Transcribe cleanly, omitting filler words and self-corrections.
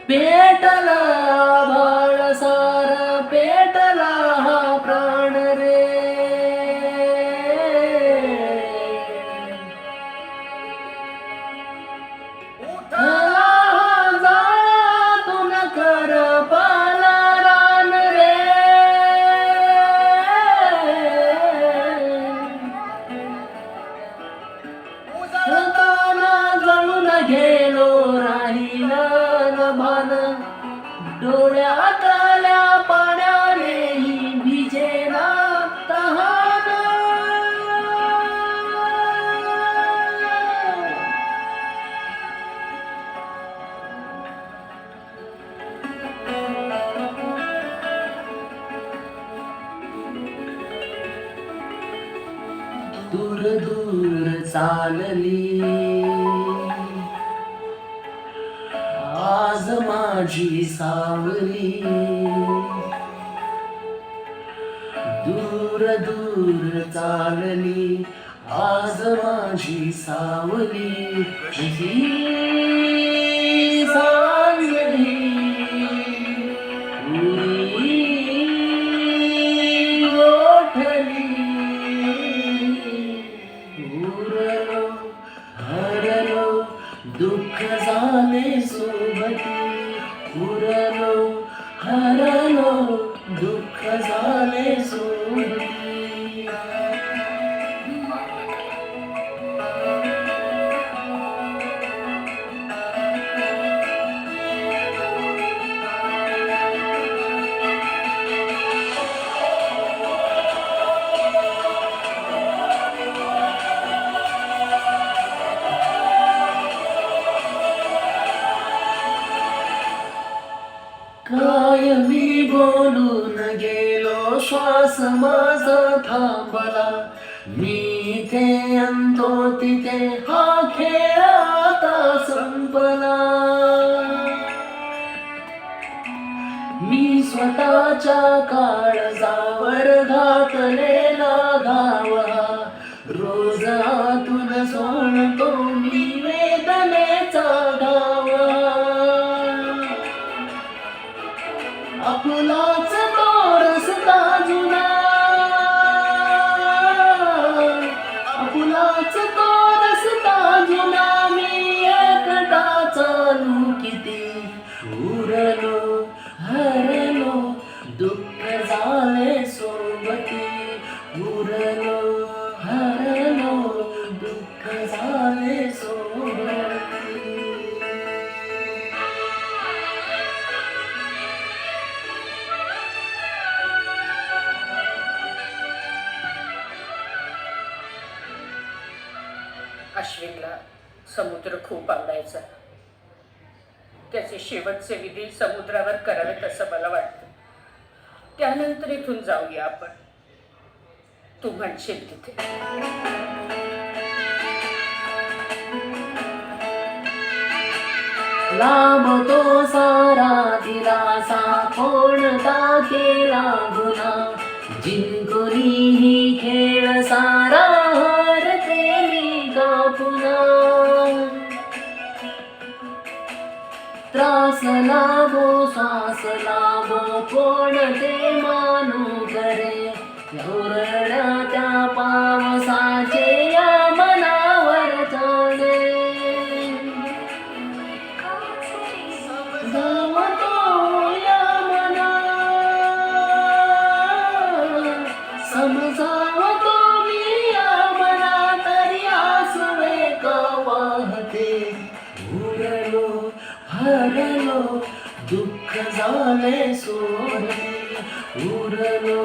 पेटला भाळ सार पेटला हा प्राण रे. उठला हा जाळातून करपाला रान रे. उजळताना जळून गेलो राहिलं भान. डोळ्यातल्या पाण्यानेही भिजेना तहान. दूर दूर चालली आज माझी सावली. दूर दूर चालली आज माझी सावली. ही सांगली उरी गोठली. उरलो हरलो दुःख झाले सोबती. उरलो हरलो दुःख झाले सोबती. काय मी बोलून गेलो श्वास माझा थांबला. मी इथे अंतो तिथे हा खेळ आता संपला. मी स्वतःच्या काळजावर घातलेला घाव हा रोज आतून सोडतो मी वेदनेचा घाव. आपुलाच तो रस्ता जुना. आपुलाच तो रस्ता जुना. मी एकटा चालू किती. उरलो हरलो दुःख झाले सोबती. उरलो हरलो दुःख झाले सोबती. अश्विनला समुद्र खूप आवडायचा. त्याचे शेवटचे विधी समुद्रावर करावेत असं मला वाटतं. त्यानंतर इथून जाऊया आपण. तू म्हणशील तिथे. लांबतो सारा दिलासा कोणता केला गुन्हा. जिंकुनीही खेळ सारा हारते मी का पुन्हा. त्रास लाभो श्वास लाभो कोणते मानू करे. ओरड्या त्या पावसाचे या मनावर चढे. जावतो या मना समजावतो मी या मना. तरी आसवे का वाहते. उरलो हरलो दुःख झाले सोबती. उरलो